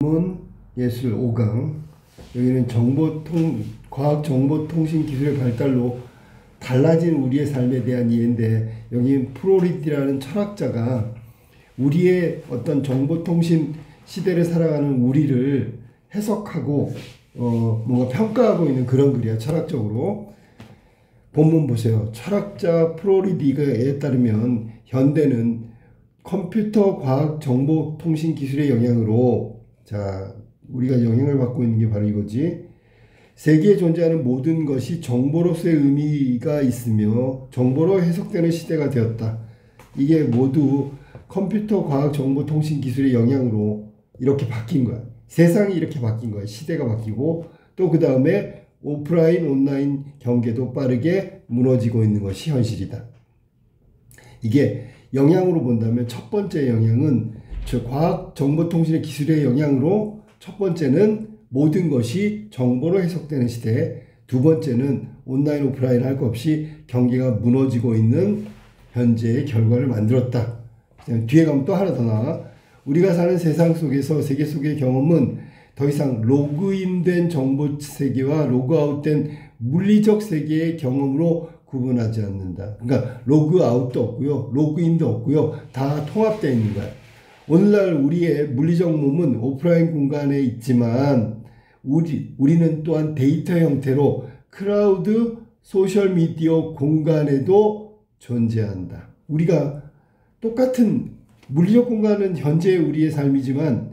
문 예술 5강. 여기는 과학정보통신기술의 발달로 달라진 우리의 삶에 대한 이해인데, 여기 프로리디라는 철학자가 우리의 어떤 정보통신 시대를 살아가는 우리를 해석하고 뭔가 평가하고 있는 그런 글이야. 철학적으로 본문 보세요. 철학자 프로리디에 따르면 현대는 컴퓨터 과학 정보통신 기술의 영향으로, 자, 우리가 영향을 받고 있는 게 바로 이거지. 세계에 존재하는 모든 것이 정보로서의 의미가 있으며 정보로 해석되는 시대가 되었다. 이게 모두 컴퓨터 과학 정보통신 기술의 영향으로 이렇게 바뀐 거야. 세상이 이렇게 바뀐 거야. 시대가 바뀌고, 또 그 다음에 오프라인 온라인 경계도 빠르게 무너지고 있는 것이 현실이다. 이게 영향으로 본다면 첫 번째 영향은 과학 정보통신의 기술의 영향으로, 첫 번째는 모든 것이 정보로 해석되는 시대, 두 번째는 온라인 오프라인 할 것 없이 경계가 무너지고 있는 현재의 결과를 만들었다. 뒤에 가면 또 하나 더 나와. 우리가 사는 세상 속에서, 세계 속의 경험은 더 이상 로그인된 정보 세계와 로그아웃된 물리적 세계의 경험으로 구분하지 않는다. 그러니까 로그아웃도 없고요, 로그인도 없고요, 다 통합되어 있는 거야. 오늘날 우리의 물리적 몸은 오프라인 공간에 있지만 우리는 또한 데이터 형태로 클라우드 소셜미디어 공간에도 존재한다. 우리가 똑같은 물리적 공간은 현재 우리의 삶이지만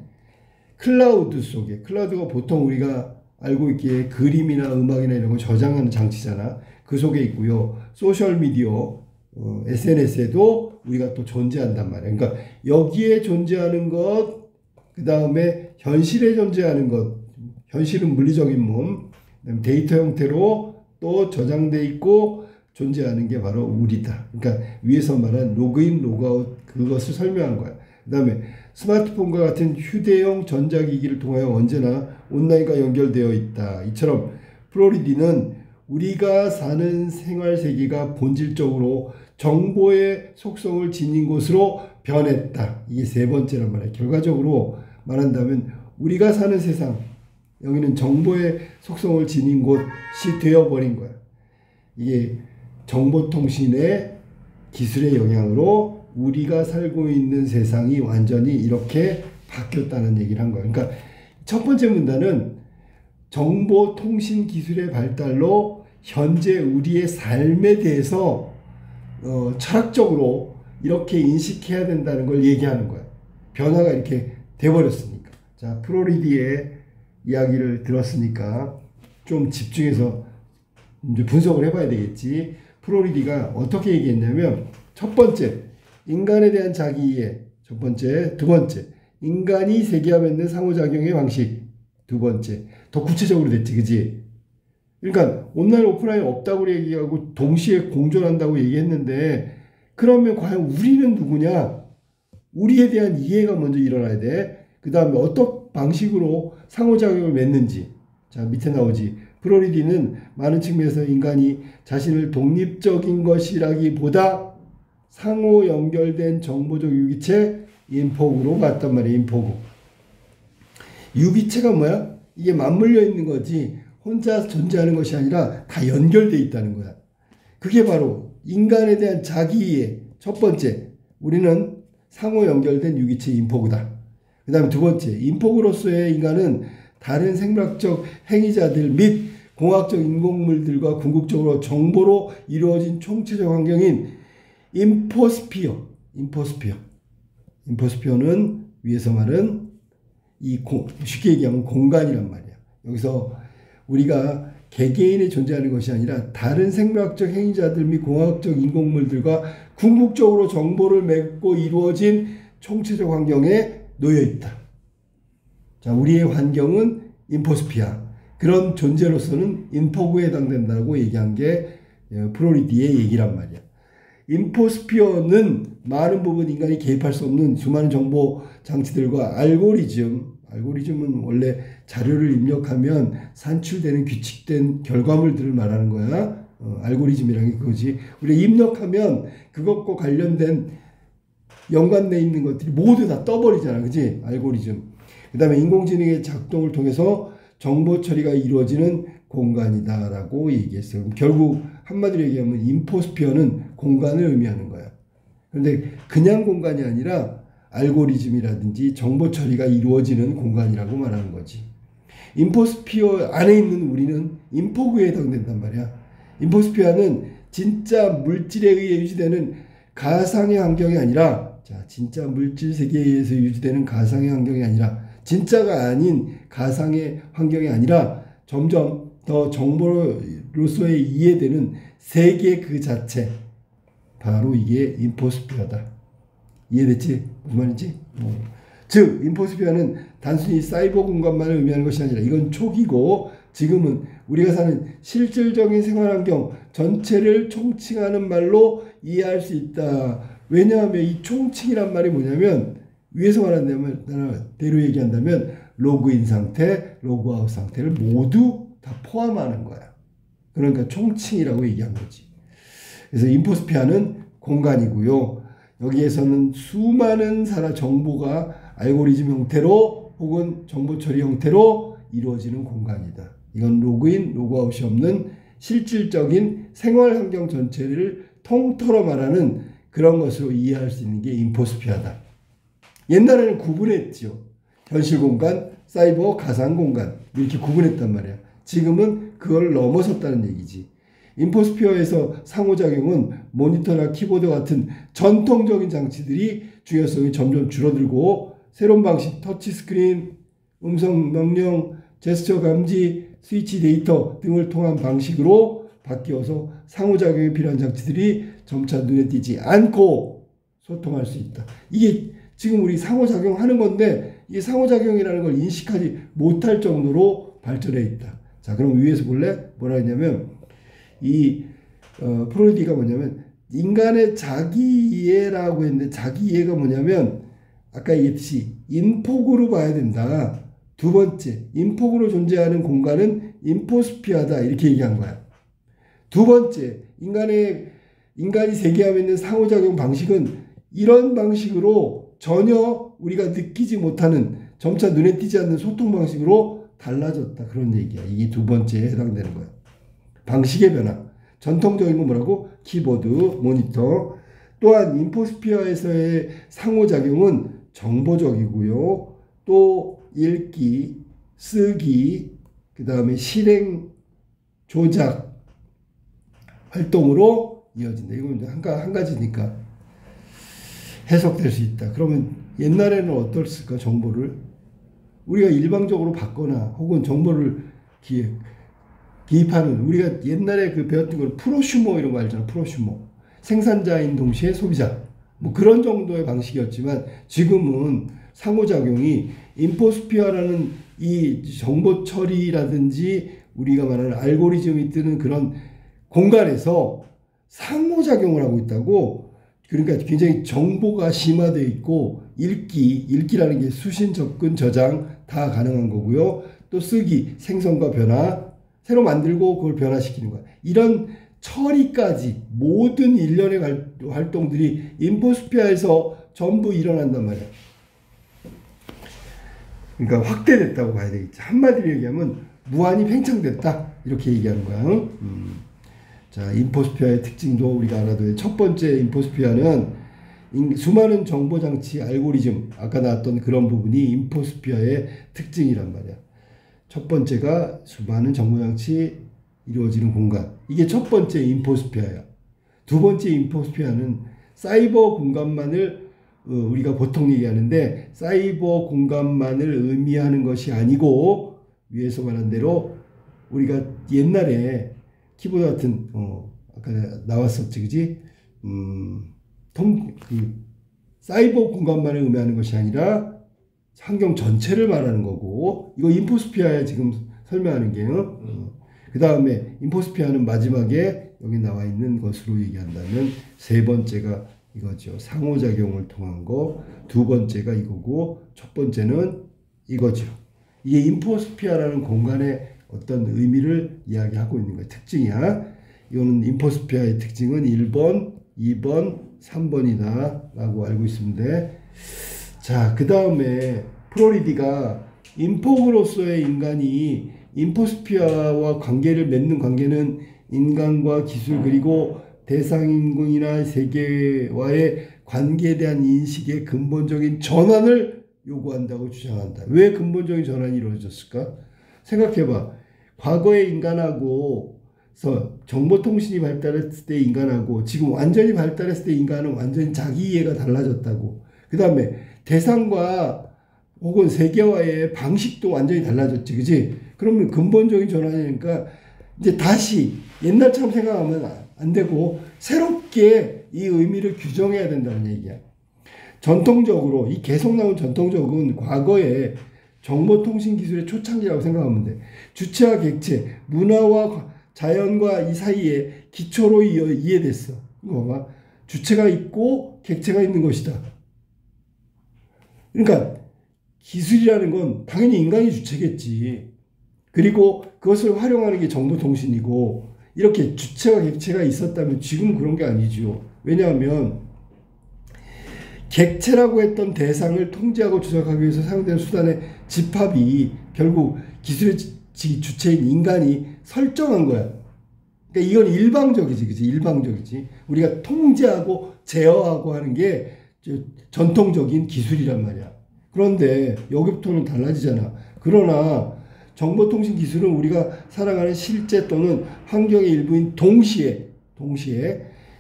클라우드 속에, 클라우드가 보통 우리가 알고 있기에 그림이나 음악이나 이런 거 저장하는 장치잖아. 그 속에 있고요. 소셜미디어, SNS에도 우리가 또 존재한단 말이야. 그러니까 여기에 존재하는 것, 그 다음에 현실에 존재하는 것, 현실은 물리적인 몸, 데이터 형태로 또 저장돼 있고 존재하는 게 바로 우리다. 그러니까 위에서 말한 로그인, 로그아웃, 그것을 설명한 거야. 그 다음에 스마트폰과 같은 휴대용 전자기기를 통하여 언제나 온라인과 연결되어 있다. 이처럼 프로리디는 우리가 사는 생활세계가 본질적으로 정보의 속성을 지닌 곳으로 변했다. 이게 세 번째란 말이야. 결과적으로 말한다면 우리가 사는 세상, 여기는 정보의 속성을 지닌 곳이 되어버린 거야. 이게 정보통신의 기술의 영향으로 우리가 살고 있는 세상이 완전히 이렇게 바뀌었다는 얘기를 한 거예요. 그러니까 첫 번째 문단은 정보통신 기술의 발달로 현재 우리의 삶에 대해서 철학적으로 이렇게 인식해야 된다는 걸 얘기하는 거예요. 변화가 이렇게 돼버렸으니까. 자, 프로리디의 이야기를 들었으니까 좀 집중해서 이제 분석을 해봐야 되겠지. 프로리디가 어떻게 얘기했냐면, 첫 번째, 인간에 대한 자기이해. 첫 번째. 두 번째, 인간이 세계와 맺는 상호작용의 방식. 두 번째. 더 구체적으로 됐지, 그지? 그러니까 온라인 오프라인 없다고 얘기하고 동시에 공존한다고 얘기했는데, 그러면 과연 우리는 누구냐? 우리에 대한 이해가 먼저 일어나야 돼. 그 다음에 어떤 방식으로 상호작용을 맺는지. 자, 밑에 나오지. 프로리디는 많은 측면에서 인간이 자신을 독립적인 것이라기보다 상호 연결된 정보적 유기체, 인포그로 봤단 말이에요. 인포그. 유기체가 뭐야? 이게 맞물려 있는 거지 혼자 존재하는 것이 아니라 다 연결되어 있다는 거야. 그게 바로 인간에 대한 자기이해. 첫 번째, 우리는 상호 연결된 유기체 인포그다. 그 다음에 두 번째, 인포그로서의 인간은 다른 생물학적 행위자들 및 공학적 인공물들과 궁극적으로 정보로 이루어진 총체적 환경인 인포스피어. 인포스피어는 위에서 말은 쉽게 얘기하면 공간이란 말이야. 여기서 우리가 개개인이 존재하는 것이 아니라 다른 생물학적 행위자들 및 공학적 인공물들과 궁극적으로 정보를 맺고 이루어진 총체적 환경에 놓여 있다. 자, 우리의 환경은 인포스피아. 그런 존재로서는 인포그에 해당된다고 얘기한 게 프로리디의 얘기란 말이야. 인포스피어는 많은 부분 인간이 개입할 수 없는 수많은 정보 장치들과 알고리즘은 원래 자료를 입력하면 산출되는 규칙된 결과물들을 말하는 거야. 알고리즘이라는 게 그거지. 우리가 입력하면 그것과 관련된 연관되어 있는 것들이 모두 다 떠버리잖아. 그지? 알고리즘. 그 다음에 인공지능의 작동을 통해서 정보 처리가 이루어지는 공간이다라고 얘기했어요. 그럼 결국 한마디로 얘기하면 인포스피어는 공간을 의미하는 거야. 그런데 그냥 공간이 아니라 알고리즘이라든지 정보 처리가 이루어지는 공간이라고 말하는 거지. 인포스피어 안에 있는 우리는 인포구에 해당된단 말이야. 인포스피어는 진짜 물질에 의해 유지되는 가상의 환경이 아니라, 자, 진짜 물질 세계에 의해서 유지되는 가상의 환경이 아니라, 진짜가 아닌 가상의 환경이 아니라 점점 더 정보로서의 이해되는 세계 그 자체, 바로 이게 인포스피어다. 이해됐지? 무슨 말인지? 즉 인포스피어는 단순히 사이버 공간만을 의미하는 것이 아니라 이건 초기고 지금은 우리가 사는 실질적인 생활환경 전체를 총칭하는 말로 이해할 수 있다. 왜냐하면 이 총칭이란 말이 뭐냐면 위에서 말한다면 대로 얘기한다면 로그인 상태, 로그아웃 상태를 모두 다 포함하는 거야. 그러니까 총칭이라고 얘기한 거지. 그래서 인포스피어는 공간이고요. 여기에서는 수많은 정보가 알고리즘 형태로 혹은 정보 처리 형태로 이루어지는 공간이다. 이건 로그인, 로그아웃이 없는 실질적인 생활 환경 전체를 통틀어 말하는 그런 것으로 이해할 수 있는 게 인포스피어다. 옛날에는 구분했죠. 현실 공간, 사이버, 가상 공간 이렇게 구분했단 말이야. 지금은 그걸 넘어섰다는 얘기지. 인포스피어에서 상호작용은 모니터나 키보드 같은 전통적인 장치들이 중요성이 점점 줄어들고 새로운 방식, 터치스크린, 음성 명령, 제스처 감지, 스위치 데이터 등을 통한 방식으로 바뀌어서 상호작용이 필요한 장치들이 점차 눈에 띄지 않고 소통할 수 있다. 이게 지금 우리 상호작용하는 건데 이 상호작용이라는 걸 인식하지 못할 정도로 발전해 있다. 자, 그럼 위에서 볼래? 뭐라 했냐면 프로이디가 뭐냐면 인간의 자기이해라고 했는데 자기이해가 뭐냐면 아까 얘기했듯이 인폭으로 봐야 된다. 두 번째, 인폭으로 존재하는 공간은 인포스피어다. 이렇게 얘기한 거야. 두 번째, 인간이 세계하고 있는 상호작용 방식은 이런 방식으로 전혀 우리가 느끼지 못하는 점차 눈에 띄지 않는 소통 방식으로 달라졌다. 그런 얘기야. 이게 두 번째에 해당되는 거야. 방식의 변화. 전통적인 건 뭐라고? 키보드, 모니터. 또한 인포스피어에서의 상호작용은 정보적이고요. 또 읽기, 쓰기, 그 다음에 실행, 조작 활동으로 이어진다. 이건 한 가지니까 해석될 수 있다. 그러면 옛날에는 어떻을까? 정보를 우리가 일방적으로 받거나 혹은 정보를 기입하는 우리가 옛날에 배웠던 걸 프로슈머 이런 거 알잖아. 프로슈머. 생산자인 동시에 소비자. 뭐 그런 정도의 방식이었지만 지금은 상호작용이 인포스피어라는 이 정보 처리라든지 우리가 말하는 알고리즘이 뜨는 그런 공간에서 상호작용을 하고 있다고. 그러니까 굉장히 정보가 심화되어 있고 읽기라는 게 수신, 접근, 저장 다 가능한 거고요. 또 쓰기, 생성과 변화, 새로 만들고 그걸 변화시키는 거야. 이런 처리까지 모든 일련의 활동들이 인포스피어에서 전부 일어난단 말이야. 그러니까 확대됐다고 봐야 되겠지. 한마디로 얘기하면 무한히 팽창됐다. 이렇게 얘기하는 거야. 자, 인포스피어의 특징도 우리가 알아둬야 돼. 첫 번째 인포스피어는 수많은 정보장치 알고리즘, 아까 나왔던 그런 부분이 인포스피어의 특징이란 말이야. 첫 번째가 수많은 정보장치 이루어지는 공간. 이게 첫 번째 인포스피어야. 두 번째 인포스피어는 사이버 공간만을 우리가 보통 얘기하는데 사이버 공간만을 의미하는 것이 아니고 위에서 말한 대로 우리가 옛날에 키보드 같은 아까 나왔었지, 그지? 사이버 공간만을 의미하는 것이 아니라 환경 전체를 말하는 거고, 이거 인포스피어에 지금 설명하는 게요. 그 다음에 인포스피어는 마지막에 여기 나와 있는 것으로 얘기한다면 세 번째가 이거죠. 상호작용을 통한 거. 두 번째가 이거고 첫 번째는 이거죠. 이게 인포스피어라는 공간의 어떤 의미를 이야기하고 있는 거예요. 특징이야. 이거는 인포스피어의 특징은 1번, 2번, 3번이다 라고 알고 있습니다. 자, 그 다음에 프로리디가 인포그로서의 인간이 인포스피어와 관계를 맺는 관계는 인간과 기술 그리고 대상인공이나 세계와의 관계에 대한 인식의 근본적인 전환을 요구한다고 주장한다. 왜 근본적인 전환이 이루어졌을까? 생각해봐. 과거의 인간하고 정보통신이 발달했을 때 인간하고 지금 완전히 발달했을 때 인간은 완전히 자기 이해가 달라졌다고. 그 다음에 대상과 혹은 세계와의 방식도 완전히 달라졌지. 그지? 그러면 근본적인 전환이니까 이제 다시 옛날처럼 생각하면 안 되고 새롭게 이 의미를 규정해야 된다는 얘기야. 전통적으로 이 계속 나온 전통적은 과거에 정보통신 기술의 초창기라고 생각하면 돼. 주체와 객체, 문화와 자연과 이 사이에 기초로 이해됐어. 이거 봐봐. 주체가 있고 객체가 있는 것이다. 그러니까 기술이라는 건 당연히 인간이 주체겠지. 그리고 그것을 활용하는 게 정보통신이고 이렇게 주체와 객체가 있었다면 지금 그런 게 아니죠. 왜냐하면 객체라고 했던 대상을 통제하고 조작하기 위해서 사용되는 수단의 집합이 결국 기술의 주체인 인간이 설정한 거야. 그러니까 이건 일방적이지, 그치? 일방적이지. 우리가 통제하고 제어하고 하는 게 전통적인 기술이란 말이야. 그런데 여기부터는 달라지잖아. 그러나 정보통신 기술은 우리가 살아가는 실제 또는 환경의 일부인 동시에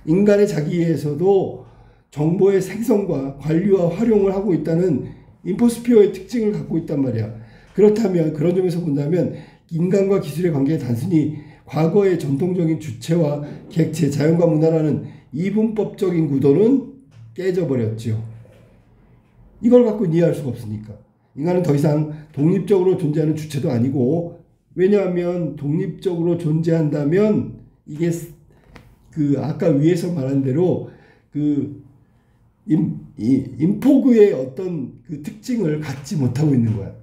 인간의 자기에서도 정보의 생성과 관리와 활용을 하고 있다는 인포스피어의 특징을 갖고 있단 말이야. 그렇다면 그런 점에서 본다면 인간과 기술의 관계가 단순히 과거의 전통적인 주체와 객체, 자연과 문화라는 이분법적인 구도는 깨져버렸죠. 이걸 갖고 이해할 수가 없으니까. 인간은 더 이상 독립적으로 존재하는 주체도 아니고, 왜냐하면 독립적으로 존재한다면 이게 아까 위에서 말한 대로 인포그의 어떤 특징을 갖지 못하고 있는 거야.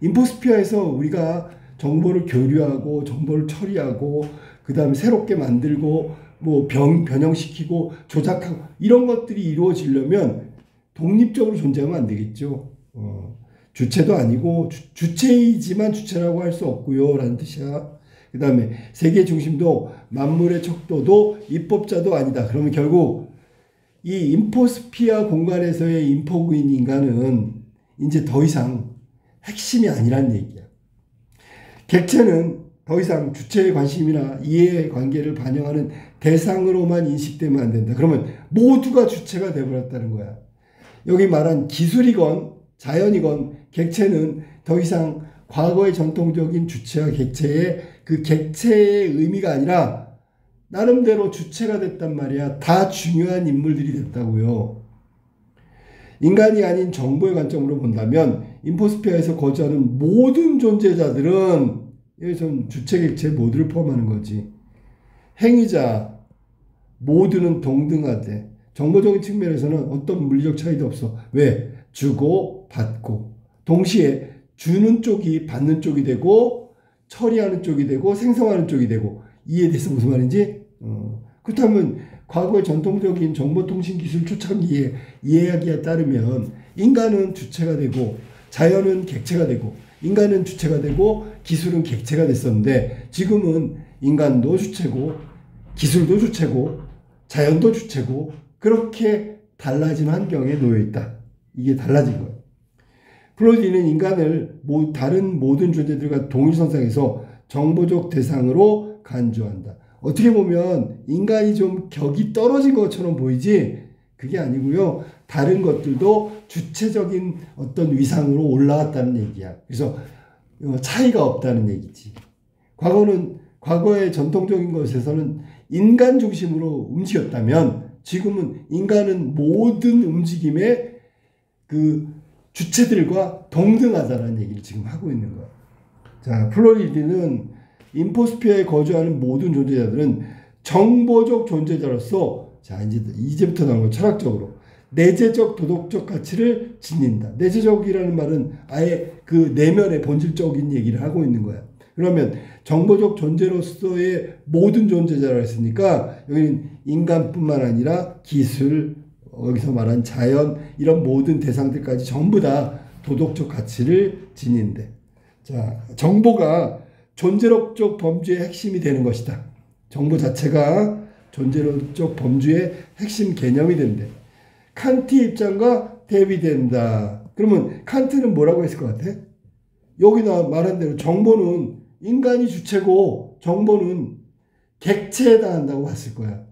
인포스피어에서 우리가 정보를 교류하고 정보를 처리하고 그 다음에 새롭게 만들고 뭐 변형시키고 조작하고 이런 것들이 이루어지려면 독립적으로 존재하면 안 되겠죠. 주체도 아니고 주체이지만 주체라고 할 수 없고요 라는 뜻이야. 그 다음에 세계 중심도 만물의 척도도 입법자도 아니다. 그러면 결국 이 인포스피아 공간에서의 인포그인 인간은 이제 더 이상 핵심이 아니란 얘기야. 객체는 더 이상 주체의 관심이나 이해의 관계를 반영하는 대상으로만 인식되면 안 된다. 그러면 모두가 주체가 되어버렸다는 거야. 여기 말한 기술이건 자연이건 객체는 더 이상 과거의 전통적인 주체와 객체의 그 객체의 의미가 아니라 나름대로 주체가 됐단 말이야. 다 중요한 인물들이 됐다고요. 인간이 아닌 정보의 관점으로 본다면 인포스피어에서 거주하는 모든 존재자들은 여기서는 주체, 객체 모두를 포함하는 거지. 행위자 모두는 동등하대. 정보적인 측면에서는 어떤 물리적 차이도 없어. 왜? 주고 받고 동시에 주는 쪽이 받는 쪽이 되고 처리하는 쪽이 되고 생성하는 쪽이 되고. 이해됐어? 무슨 말인지? 그렇다면 과거의 전통적인 정보통신 기술 초창기의 이야기에 따르면 인간은 주체가 되고 자연은 객체가 되고 인간은 주체가 되고 기술은 객체가 됐었는데 지금은 인간도 주체고 기술도 주체고 자연도 주체고 그렇게 달라진 환경에 놓여 있다. 이게 달라진 거예요. 프로이드는 인간을 다른 모든 존재들과 동일선상에서 정보적 대상으로 간주한다. 어떻게 보면 인간이 좀 격이 떨어진 것처럼 보이지 그게 아니고요. 다른 것들도 주체적인 어떤 위상으로 올라왔다는 얘기야. 그래서 차이가 없다는 얘기지. 과거의 전통적인 것에서는 인간 중심으로 움직였다면 지금은 인간은 모든 움직임의 주체들과 동등하다는 얘기를 지금 하고 있는 거야. 자, 플로리드는 인포스피어에 거주하는 모든 존재자들은 정보적 존재자로서 자 이제부터 나온 거 철학적으로 내재적 도덕적 가치를 지닌다. 내재적이라는 말은 아예 그 내면의 본질적인 얘기를 하고 있는 거야. 그러면 정보적 존재로서의 모든 존재자라 했으니까 여기는 인간뿐만 아니라 기술, 여기서 말한 자연 이런 모든 대상들까지 전부 다 도덕적 가치를 지닌대. 자, 정보가 존재론적 범주의 핵심이 되는 것이다. 정보 자체가 존재론적 범주의 핵심 개념이 된대. 칸트의 입장과 대비된다. 그러면 칸트는 뭐라고 했을 것 같아? 여기나 말한 대로 정보는 인간이 주체고 정보는 객체에 해당한다고 봤을 거야.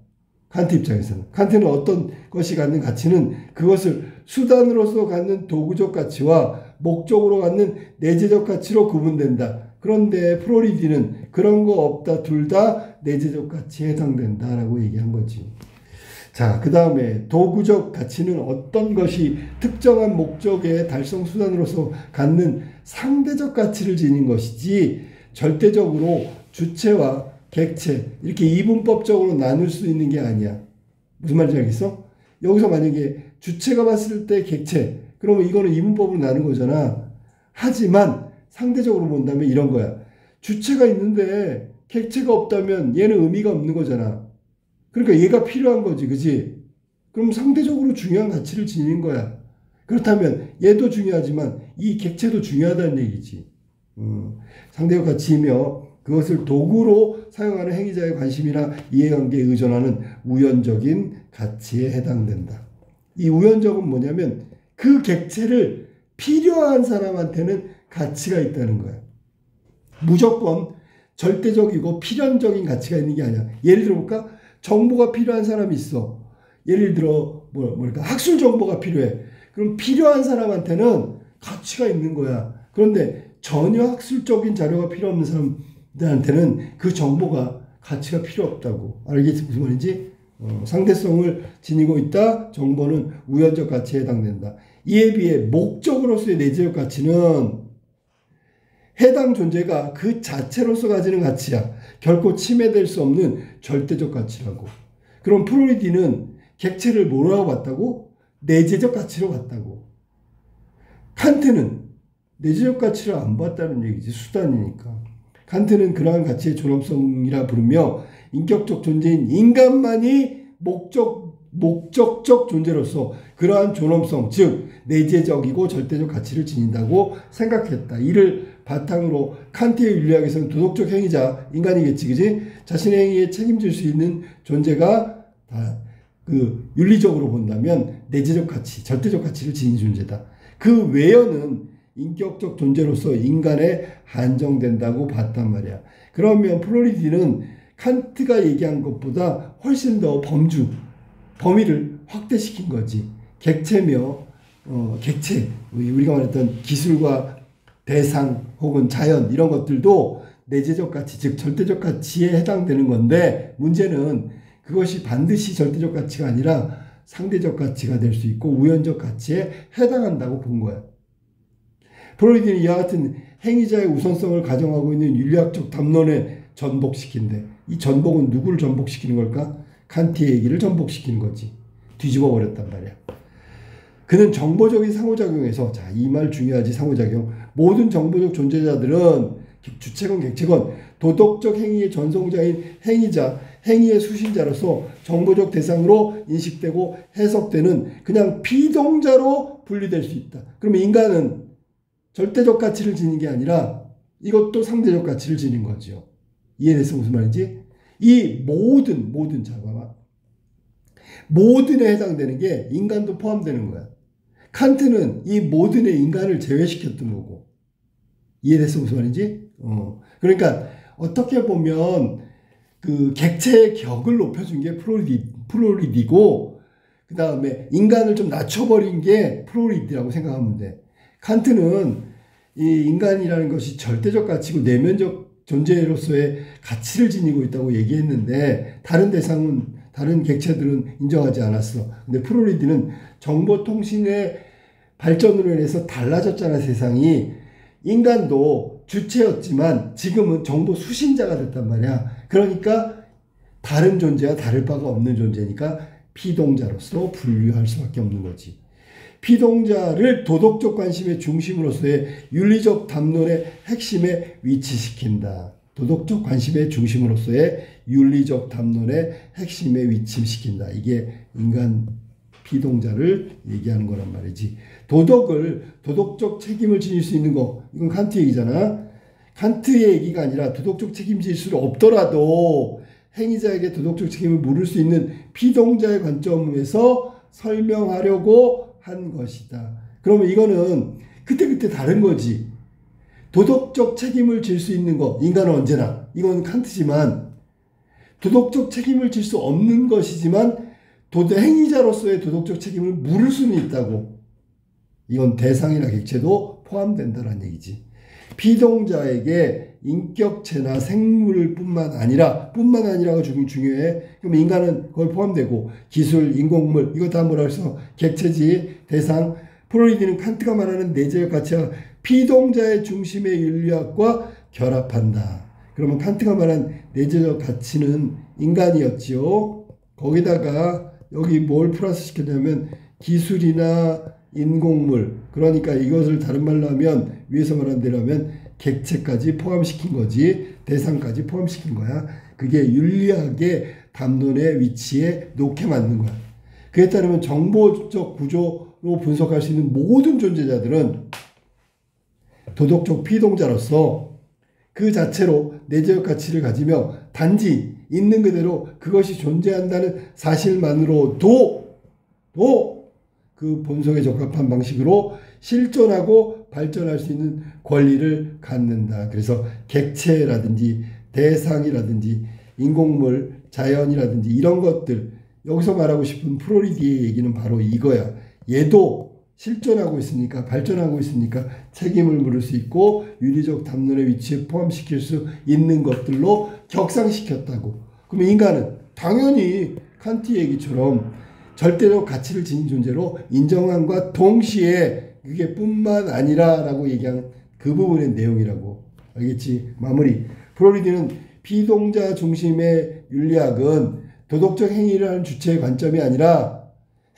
칸트 입장에서는. 칸트는 어떤 것이 갖는 가치는 그것을 수단으로서 갖는 도구적 가치와 목적으로 갖는 내재적 가치로 구분된다. 그런데 프로리디는 그런 거 없다. 둘 다 내재적 가치에 해당된다라고 얘기한 거지. 자, 그 다음에 도구적 가치는 어떤 것이 특정한 목적의 달성 수단으로서 갖는 상대적 가치를 지닌 것이지 절대적으로 주체와 객체 이렇게 이분법적으로 나눌 수 있는 게 아니야. 무슨 말인지 알겠어? 여기서 만약에 주체가 봤을 때 객체 그러면 이거는 이분법으로 나눈 거잖아. 하지만 상대적으로 본다면 이런 거야. 주체가 있는데 객체가 없다면 얘는 의미가 없는 거잖아. 그러니까 얘가 필요한 거지. 그지? 그럼 상대적으로 중요한 가치를 지닌 거야. 그렇다면 얘도 중요하지만 이 객체도 중요하다는 얘기지. 상대적 가치이며 그것을 도구로 사용하는 행위자의 관심이나 이해관계에 의존하는 우연적인 가치에 해당된다. 이 우연적은 뭐냐면 그 객체를 필요한 사람한테는 가치가 있다는 거야. 무조건 절대적이고 필연적인 가치가 있는 게 아니야. 예를 들어볼까? 정보가 필요한 사람이 있어. 예를 들어 뭐랄까 학술 정보가 필요해. 그럼 필요한 사람한테는 가치가 있는 거야. 그런데 전혀 학술적인 자료가 필요 없는 사람들한테는 그 정보가 가치가 필요 없다고. 알겠지? 무슨 말인지? 상대성을 지니고 있다. 정보는 우연적 가치에 해당된다. 이에 비해 목적으로서의 내재적 가치는 해당 존재가 그 자체로서 가지는 가치야. 결코 침해될 수 없는 절대적 가치라고. 그럼 프로이디는 객체를 뭐라고 봤다고? 내재적 가치로 봤다고. 칸트는 내재적 가치를 안 봤다는 얘기지. 수단이니까. 칸트는 그러한 가치의 존엄성이라 부르며 인격적 존재인 인간만이 목적적 존재로서 그러한 존엄성, 즉 내재적이고 절대적 가치를 지닌다고 생각했다. 이를 바탕으로 칸트의 윤리학에서는 도덕적 행위자, 인간이겠지, 그지? 자신의 행위에 책임질 수 있는 존재가 그 윤리적으로 본다면 내재적 가치, 절대적 가치를 지닌 존재다. 그 외연은 인격적 존재로서 인간에 한정된다고 봤단 말이야. 그러면 프로이디는 칸트가 얘기한 것보다 훨씬 더 범위를 확대시킨 거지. 객체며 객체, 우리가 말했던 기술과 대상 혹은 자연 이런 것들도 내재적 가치, 즉 절대적 가치에 해당되는 건데 문제는 그것이 반드시 절대적 가치가 아니라 상대적 가치가 될 수 있고 우연적 가치에 해당한다고 본 거야. 프로이드는 이와 같은 행위자의 우선성을 가정하고 있는 윤리학적 담론에 전복시킨대. 이 전복은 누구를 전복시키는 걸까? 칸트의 얘기를 전복시키는 거지. 뒤집어 버렸단 말이야. 그는 정보적인 상호작용에서, 자, 이 말 중요하지, 상호작용. 모든 정보적 존재자들은 주체건 객체건 도덕적 행위의 전송자인 행위자, 행위의 수신자로서 정보적 대상으로 인식되고 해석되는 그냥 비동자로 분리될 수 있다. 그러면 인간은 절대적 가치를 지닌 게 아니라 이것도 상대적 가치를 지닌 거죠. 이해됐어? 무슨 말인지? 이 모든 자 봐봐. 모든에 해당되는 게 인간도 포함되는 거야. 칸트는 이 모든의 인간을 제외시켰던 거고. 이해됐어? 무슨 말인지? 그러니까 어떻게 보면 그 객체의 격을 높여준 게 프로이디고 그 다음에 인간을 좀 낮춰버린 게 프로이디라고 생각하면 돼. 칸트는 이 인간이라는 것이 절대적 가치고 내면적 존재로서의 가치를 지니고 있다고 얘기했는데 다른 객체들은 인정하지 않았어. 근데 프로이디는 정보통신의 발전으로 인해서 달라졌잖아, 세상이. 인간도 주체였지만 지금은 정보 수신자가 됐단 말이야. 그러니까 다른 존재와 다를 바가 없는 존재니까 피동자로서 분류할 수밖에 없는 거지. 피동자를 도덕적 관심의 중심으로서의 윤리적 담론의 핵심에 위치시킨다. 도덕적 관심의 중심으로서의 윤리적 담론의 핵심에 위치시킨다. 이게 인간 피동자를 얘기하는 거란 말이지. 도덕적 책임을 지닐 수 있는 거, 이건 칸트 얘기잖아. 칸트의 얘기가 아니라 도덕적 책임질 수 없더라도 행위자에게 도덕적 책임을 물을 수 있는 피동자의 관점에서 설명하려고 한 것이다. 그러면 이거는 그때그때 다른 거지. 도덕적 책임을 질 수 있는 거, 인간은 언제나, 이건 칸트지만, 도덕적 책임을 질 수 없는 것이지만 행위자로서의 도덕적 책임을 물을 수는 있다고. 이건 대상이나 객체도 포함된다는 얘기지. 피동자에게 인격체나 생물뿐만 아니라가 중요해. 그럼 인간은 거기 포함되고, 기술, 인공물, 이거 다 뭐라 해서 객체지. 대상. 프로이드는 칸트가 말하는 내재적 가치와 피동자의 중심의 윤리학과 결합한다. 그러면 칸트가 말한 내재적 가치는 인간이었지요. 거기다가 여기 뭘 플러스 시켰냐면 기술이나 인공물, 그러니까 이것을 다른 말로 하면, 위에서 말한 대로 하면 객체까지 포함시킨 거지. 대상까지 포함시킨 거야. 그게 윤리학의 담론의 위치에 놓게 만든 거야. 그에 따르면 정보적 구조로 분석할 수 있는 모든 존재자들은 도덕적 피동자로서 그 자체로 내재적 가치를 가지며 단지 있는 그대로 그것이 존재한다는 사실만으로도 그 본성에 적합한 방식으로 실존하고 발전할 수 있는 권리를 갖는다. 그래서 객체라든지 대상이라든지 인공물, 자연이라든지 이런 것들, 여기서 말하고 싶은 프로이드의 얘기는 바로 이거야. 얘도 실존하고 있으니까, 발전하고 있으니까 책임을 물을 수 있고 윤리적 담론의 위치에 포함시킬 수 있는 것들로 격상시켰다고. 그러면 인간은 당연히 칸트 얘기처럼 절대적 가치를 지닌 존재로 인정함과 동시에 그게 뿐만 아니라 라고 얘기한 그 부분의 내용이라고. 알겠지? 마무리. 프로이드는 피동자 중심의 윤리학은 도덕적 행위를 하는 주체의 관점이 아니라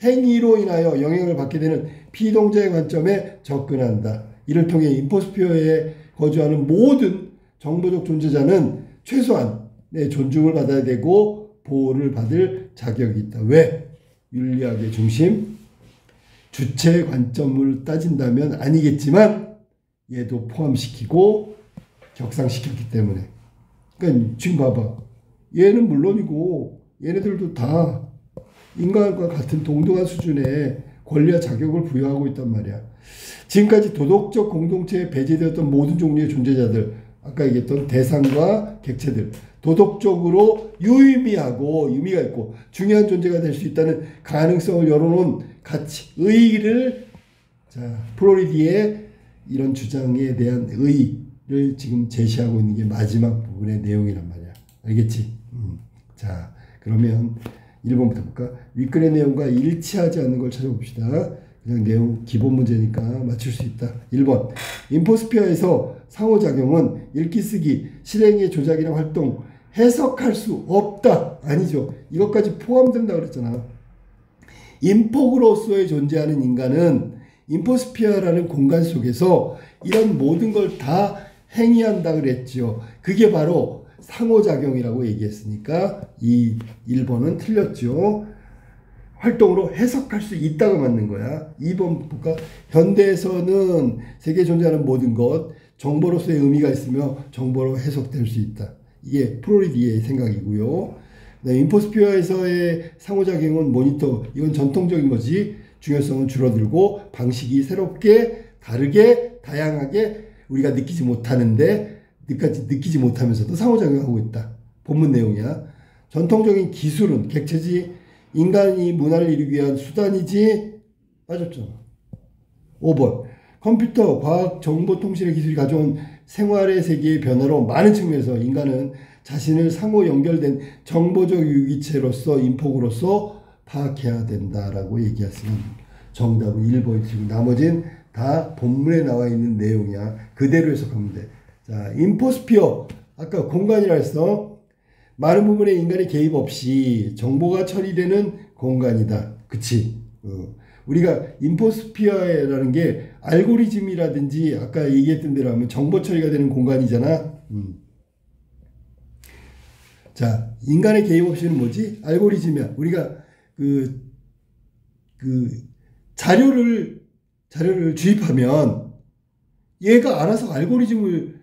행위로 인하여 영향을 받게 되는 피동자의 관점에 접근한다. 이를 통해 인포스피어에 거주하는 모든 정보적 존재자는 최소한 존중을 받아야 되고 보호를 받을 자격이 있다. 왜? 윤리학의 중심, 주체의 관점을 따진다면 아니겠지만 얘도 포함시키고 격상시켰기 때문에. 그러니까 지금 봐봐. 얘는 물론이고 얘네들도 다 인간과 같은 동등한 수준의 권리와 자격을 부여하고 있단 말이야. 지금까지 도덕적 공동체에 배제되었던 모든 종류의 존재자들, 아까 얘기했던 대상과 객체들, 도덕적으로 의미가 있고 중요한 존재가 될 수 있다는 가능성을 열어놓은 가치, 의의를, 프로이드의 이런 주장에 대한 의의를 지금 제시하고 있는 게 마지막 부분의 내용이란 말이야. 알겠지? 자, 그러면 1번부터 볼까? 윗글의 내용과 일치하지 않는 걸 찾아봅시다. 그냥 내용 기본 문제니까 맞출 수 있다. 1번. 인포스피어에서 상호작용은 읽기 쓰기, 실행의 조작이나 활동, 해석할 수 없다. 아니죠. 이것까지 포함된다 그랬잖아. 인폭으로서의 존재하는 인간은 인포스피어라는 공간 속에서 이런 모든 걸 다 행위한다 그랬죠. 그게 바로 상호작용이라고 얘기했으니까 이 1번은 틀렸죠. 활동으로 해석할 수 있다고 맞는 거야. 2번 볼까? 현대에서는 세계에 존재하는 모든 것, 정보로서의 의미가 있으며 정보로 해석될 수 있다. 이게 프로이드의 생각이고요. 인포스피어에서의 상호작용은 모니터, 이건 전통적인 거지. 중요성은 줄어들고 방식이 새롭게, 다르게, 다양하게 우리가 느끼지 못하면서도 상호작용하고 있다. 본문 내용이야. 전통적인 기술은 객체지, 인간이 문화를 이루기 위한 수단이지. 빠졌잖아. 5번. 컴퓨터, 과학, 정보통신의 기술이 가져온 생활의 세계의 변화로 많은 측면에서 인간은 자신을 상호 연결된 정보적 유기체로서 인폭으로서 파악해야 된다라고 얘기했으면 정답은 1번이고 나머지는 다 본문에 나와 있는 내용이야. 그대로 해석하면 돼. 자, 인포스피어. 아까 공간이라 했어. 많은 부분에 인간의 개입 없이 정보가 처리되는 공간이다. 그치? 우리가 인포스피어라는 게 알고리즘이라든지 아까 얘기했던 대로 하면 정보 처리가 되는 공간이잖아. 자, 인간의 개입 없이는 뭐지? 알고리즘이야. 우리가 그 자료를 주입하면 얘가 알아서 알고리즘을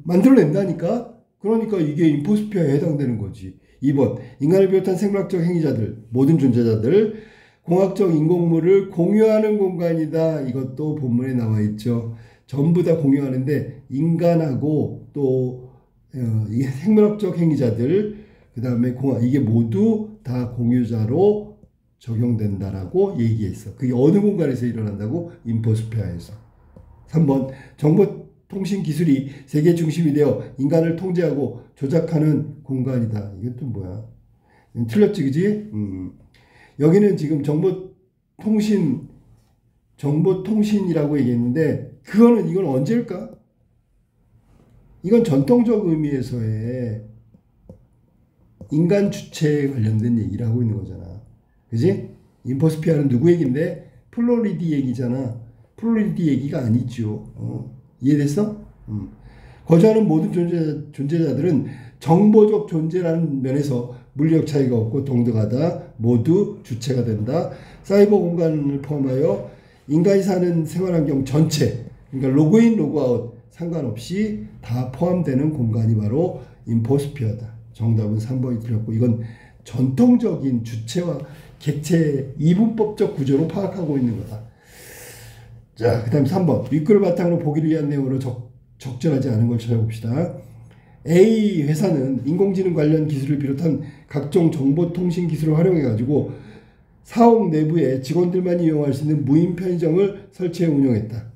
만들어낸다니까. 그러니까 이게 인포스피어에 해당되는 거지. 2번, 인간을 비롯한 생물학적 행위자들, 모든 존재자들, 공학적 인공물을 공유하는 공간이다. 이것도 본문에 나와 있죠. 전부 다 공유하는데 인간하고 또 이게 생물학적 행위자들, 그 다음에 공학, 이게 모두 다 공유자로 적용된다라고 얘기했어. 그게 어느 공간에서 일어난다고? 인포스피어에서. 3번, 정보통신 기술이 세계 중심이 되어 인간을 통제하고 조작하는 공간이다. 이건 또 뭐야? 틀렸지, 그지? 여기는 지금 정보통신이라고 얘기했는데, 이건 언제일까? 이건 전통적 의미에서의 인간 주체에 관련된 얘기를 하고 있는 거잖아. 그지? 인포스피아는 누구 얘기인데? 플로리디 얘기잖아. 플로리디 얘기가 아니죠. 이해됐어? 거주하는 모든 존재자들은 정보적 존재라는 면에서 물리적 차이가 없고 동등하다. 모두 주체가 된다. 사이버 공간을 포함하여 인간이 사는 생활환경 전체, 그러니까 로그인, 로그아웃 상관없이 다 포함되는 공간이 바로 인포스피어다. 정답은 3번이 틀렸고, 이건 전통적인 주체와 객체의 이분법적 구조로 파악하고 있는 거다. 자, 그 다음 3번. 윗글을 바탕으로 보기를 위한 내용으로 적절하지 않은 걸 찾아봅시다. A 회사는 인공지능 관련 기술을 비롯한 각종 정보통신 기술을 활용해가지고 사옥 내부에 직원들만 이용할 수 있는 무인 편의점을 설치해 운영했다.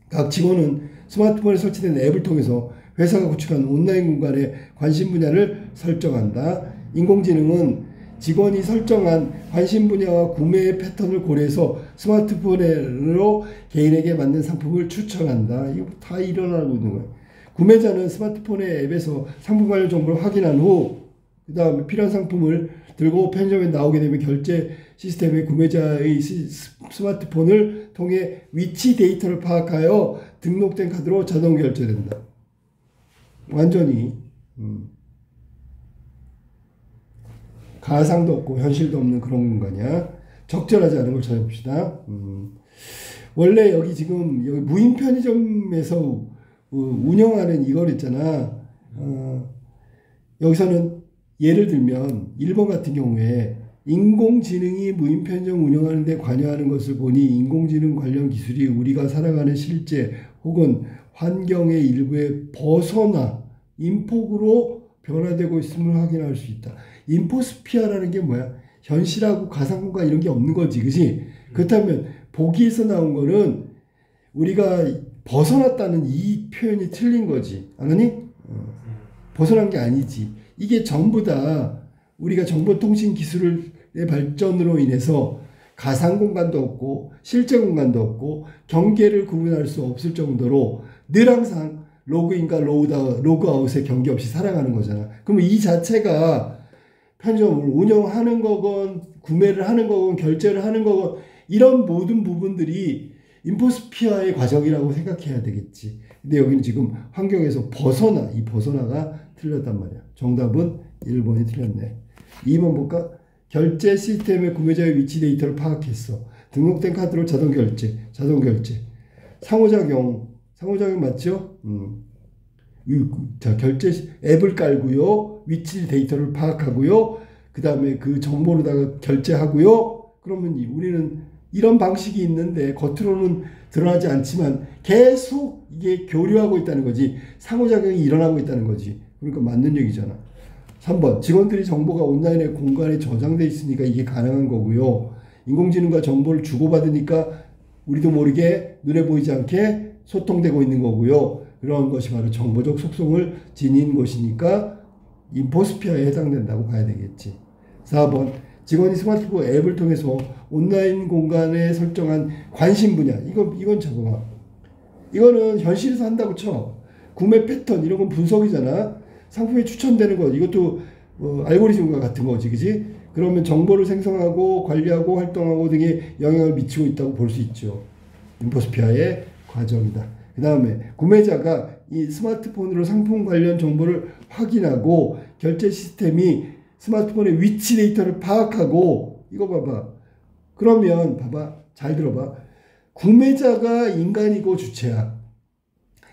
각 직원은 스마트폰에 설치된 앱을 통해서 회사가 구축한 온라인 공간의 관심 분야를 설정한다. 인공지능은 직원이 설정한 관심 분야와 구매 패턴을 고려해서 스마트폰으로 개인에게 맞는 상품을 추천한다. 이거 다 일어나고 있는 거예요. 구매자는 스마트폰의 앱에서 상품 관련 정보를 확인한 후 그 다음에 필요한 상품을 들고 편의점에 나오게 되면 결제 시스템에 구매자의 스마트폰을 통해 위치 데이터를 파악하여 등록된 카드로 자동 결제된다. 완전히 가상도 없고 현실도 없는 그런 공간이야. 적절하지 않은 걸 찾아봅시다. 원래 여기 지금 여기 무인 편의점에서 운영하는 이걸 있잖아. 여기서는 예를 들면 1번 같은 경우에 인공지능이 무인 편의점 운영하는 데 관여하는 것을 보니 인공지능 관련 기술이 우리가 살아가는 실제 혹은 환경의 일부에 벗어나 인폭으로 변화되고 있음을 확인할 수 있다. 인포스피아라는 게 뭐야? 현실하고 가상공간 이런 게 없는 거지, 그지? 그렇다면 보기에서 나온 거는 우리가 벗어났다는 이 표현이 틀린 거지, 아니? 벗어난 게 아니지. 이게 전부 다 우리가 정보통신 기술의 발전으로 인해서 가상공간도 없고 실제 공간도 없고 경계를 구분할 수 없을 정도로 늘 항상 로그인과 로그아웃의 경계 없이 살아가는 거잖아. 그러면 이 자체가 편의점을 운영하는 거건 구매를 하는 거건 결제를 하는 거건 이런 모든 부분들이 인포스피아의 과정이라고 생각해야 되겠지. 근데 여기는 지금 환경에서 이 벗어나가 틀렸단 말이야. 정답은 1번이 틀렸네. 2번 볼까? 결제 시스템의 구매자의 위치 데이터를 파악했어. 등록된 카드로 자동 결제. 상호작용 맞죠? 자, 결제 앱을 깔고요. 위치 데이터를 파악하고요. 그 다음에 그 정보로다가 결제하고요. 그러면 우리는 이런 방식이 있는데 겉으로는 드러나지 않지만 계속 이게 교류하고 있다는 거지. 상호작용이 일어나고 있다는 거지. 그러니까 맞는 얘기잖아. 3번. 직원들이 정보가 온라인의 공간에 저장돼 있으니까 이게 가능한 거고요. 인공지능과 정보를 주고받으니까 우리도 모르게 눈에 보이지 않게 소통되고 있는 거고요. 그런 것이 바로 정보적 속성을 지닌 것이니까 인포스피아에 해당된다고 봐야 되겠지. 4번. 직원이 스마트폰 앱을 통해서 온라인 공간에 설정한 관심 분야. 이건 잠깐만. 이거는 현실에서 한다고 쳐. 구매 패턴 이런 건 분석이잖아. 상품에 추천되는 것. 이것도 알고리즘과 같은 거지. 그지? 그러면 정보를 생성하고 관리하고 활동하고 등에 영향을 미치고 있다고 볼 수 있죠. 인포스피아의 과정이다. 그 다음에 구매자가 이 스마트폰으로 상품 관련 정보를 확인하고 결제 시스템이 스마트폰의 위치 데이터를 파악하고 이거 봐봐. 그러면 봐봐. 잘 들어봐. 구매자가 인간이고 주체야.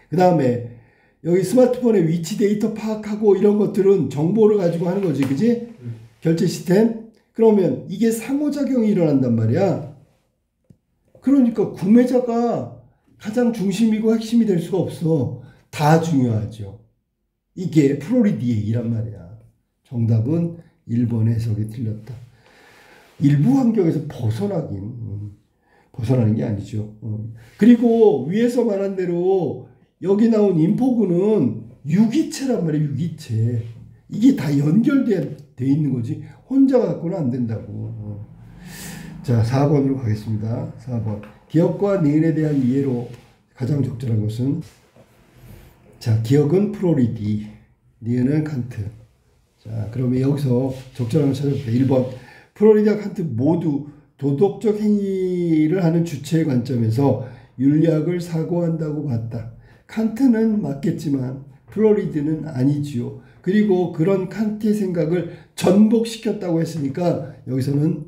그 다음에 여기 스마트폰의 위치 데이터 파악하고 이런 것들은 정보를 가지고 하는 거지. 그지? 결제 시스템. 그러면 이게 상호작용이 일어난단 말이야. 그러니까 구매자가 가장 중심이고 핵심이 될 수가 없어. 다 중요하죠. 이게 프로리디의 얘기란 말이야. 정답은 1번 해석이 틀렸다. 일부 환경에서 벗어나는 게 아니죠. 그리고 위에서 말한 대로 여기 나온 인포구는 유기체란 말이에요. 유기체. 이게 다 연결돼 있는 거지. 혼자 갖고는 안 된다고. 자, 4번으로 가겠습니다. 4번. 기억과 니은에 대한 이해로 가장 적절한 것은, 자, 기억은 프로리디, 니은은 칸트. 자, 그러면 여기서 적절한 걸 찾아볼게요. 1번. 프로리디와 칸트 모두 도덕적 행위를 하는 주체의 관점에서 윤리학을 사고한다고 봤다. 칸트는 맞겠지만 프로리디는 아니지요. 그리고 그런 칸트의 생각을 전복시켰다고 했으니까 여기서는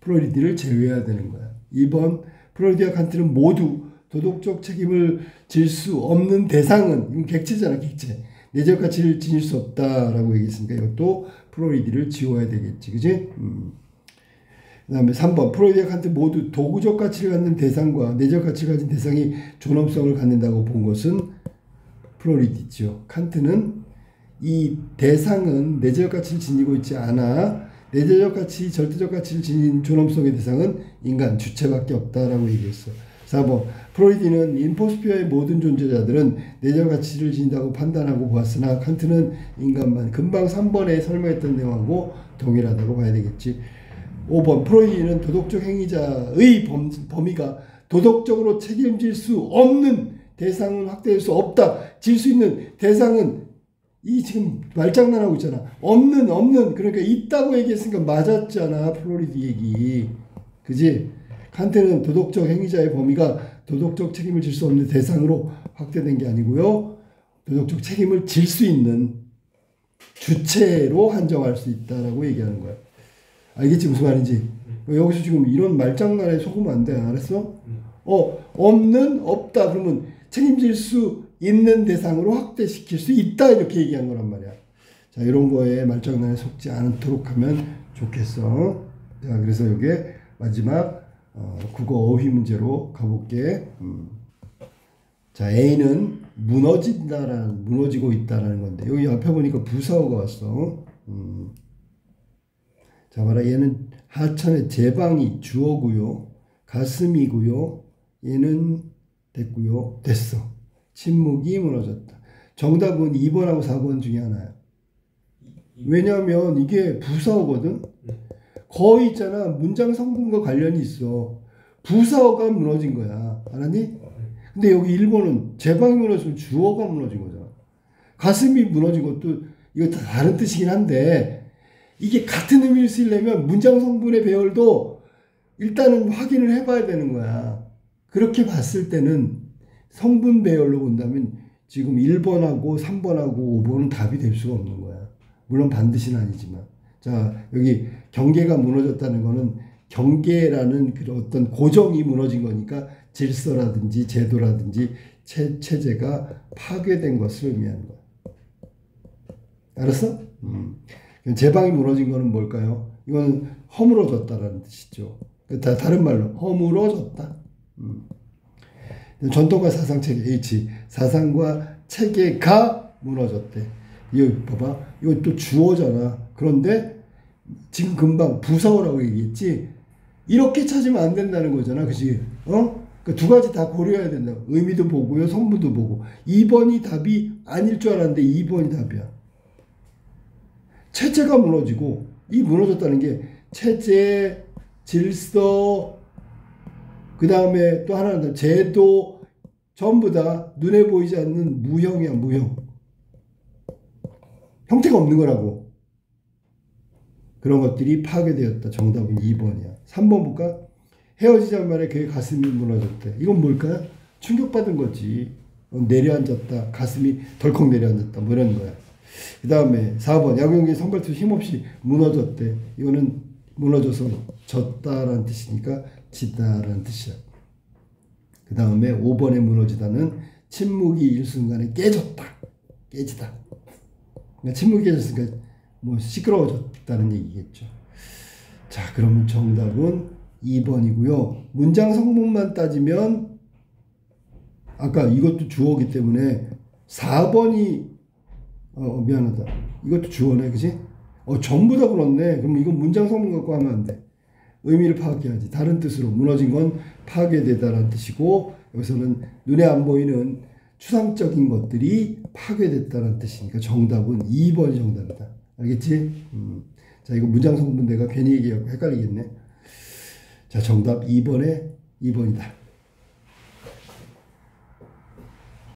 프로리디를 제외해야 되는 거야. 2번. 프로이디와 칸트는 모두 도덕적 책임을 질 수 없는 대상은, 이건 객체잖아, 객체. 내적 가치를 지닐 수 없다라고 얘기했으니까 이것도 프로이디를 지워야 되겠지. 그지? 그 다음에 3번. 프로이디와 칸트 모두 도구적 가치를 갖는 대상과 내적 가치를 가진 대상이 존엄성을 갖는다고 본 것은 프로이디죠. 칸트는 이 대상은 내적 가치를 지니고 있지 않아. 내재적 가치, 절대적 가치를 지닌 존엄성의 대상은 인간, 주체밖에 없다라고 얘기했어. 4번. 프로이디는 인포스피어의 모든 존재자들은 내재적 가치를 지닌다고 판단하고 보았으나 칸트는 인간만. 금방 3번에 설명했던 내용하고 동일하다고 봐야 되겠지. 5번. 프로이디는 도덕적 행위자의 범위가 도덕적으로 책임질 수 없는 대상은 확대할 수 없다. 질 수 있는 대상은 이 지금 말장난하고 있잖아. 없는 그러니까 있다고 얘기했으니까 맞았잖아. 프로리디 얘기. 그지? 칸트는 도덕적 행위자의 범위가 도덕적 책임을 질 수 없는 대상으로 확대된 게 아니고요. 도덕적 책임을 질 수 있는 주체로 한정할 수 있다라고 얘기하는 거야. 알겠지? 무슨 말인지? 여기서 지금 이런 말장난에 속으면 안 돼. 알았어? 없다. 그러면 책임질 수 있는 대상으로 확대시킬 수 있다. 이렇게 얘기한 거란 말이야. 자, 이런 거에 말장난에 속지 않도록 하면 좋겠어. 자, 그래서 이게 마지막 국어 어휘 문제로 가볼게. 자, A는 무너지고 있다라는 건데 여기 앞에 보니까 부사어가 왔어. 자, 봐라. 얘는 하천의 제방이 주어고요. 가슴이고요. 얘는 됐고요. 됐어. 침묵이 무너졌다. 정답은 2번하고 4번 중에 하나야. 왜냐하면 이게 부사어거든. 거의 있잖아. 문장 성분과 관련이 있어. 부사어가 무너진 거야. 알았니? 근데 여기 1번은 제방이 무너지면 주어가 무너진 거잖아. 가슴이 무너진 것도 이거 다 다른 뜻이긴 한데 이게 같은 의미를 쓰려면 문장 성분의 배열도 일단은 확인을 해봐야 되는 거야. 그렇게 봤을 때는 성분 배열로 본다면 지금 1번하고 3번하고 5번은 답이 될 수가 없는 거야. 물론 반드시는 아니지만. 자, 여기 경계가 무너졌다는 거는 경계라는 그 어떤 고정이 무너진 거니까 질서라든지 제도라든지 체제가 파괴된 것을 의미하는 거야. 알았어? 제방이 무너진 거는 뭘까요? 이건 허물어졌다라는 뜻이죠. 다른 말로 허물어졌다. 전통과 사상 체계 H. 사상과 체계가 무너졌대. 이거 봐봐. 이거 또 주어잖아. 그런데 지금 금방 부사어라고 얘기했지. 이렇게 찾으면 안 된다는 거잖아. 그치? 그러니까 두 가지 다 고려해야 된다. 의미도 보고요. 성분도 보고. 2번이 답이 아닐 줄 알았는데 2번이 답이야. 체제가 무너지고 이 무너졌다는 게 체제, 질서, 그 다음에 또 하나는 제도, 전부 다 눈에 보이지 않는 무형이야. 무형. 형태가 없는 거라고. 그런 것들이 파괴되었다. 정답은 2번이야. 3번 볼까? 헤어지자는 말에 그의 가슴이 무너졌대. 이건 뭘까요? 충격받은 거지. 내려앉았다. 가슴이 덜컥 내려앉았다. 뭐 이런 거야. 그 다음에 4번. 야구 경기 선발투수 힘없이 무너졌대. 이거는 무너져서 졌다라는 뜻이니까 지다라는 뜻이야. 그 다음에 5번에 무너지다는 침묵이 일순간에 깨졌다. 깨지다. 그러니까 침묵이 깨졌으니까 뭐 시끄러워졌다는 얘기겠죠. 자, 그러면 정답은 2번이고요. 문장 성분만 따지면 아까 이것도 주어기 때문에 4번이 미안하다. 이것도 주어네, 그지? 전부 다 그렇네. 그럼 이건 문장 성분 갖고 하면 안 돼. 의미를 파악해야지. 다른 뜻으로 무너진 건 파괴되다라는 뜻이고, 여기서는 눈에 안 보이는 추상적인 것들이 파괴됐다는 뜻이니까 정답은 2번이 정답이다. 알겠지? 자, 이거 문장 성분 내가 괜히 얘기하고 헷갈리겠네. 자, 정답 2번에 2번이다.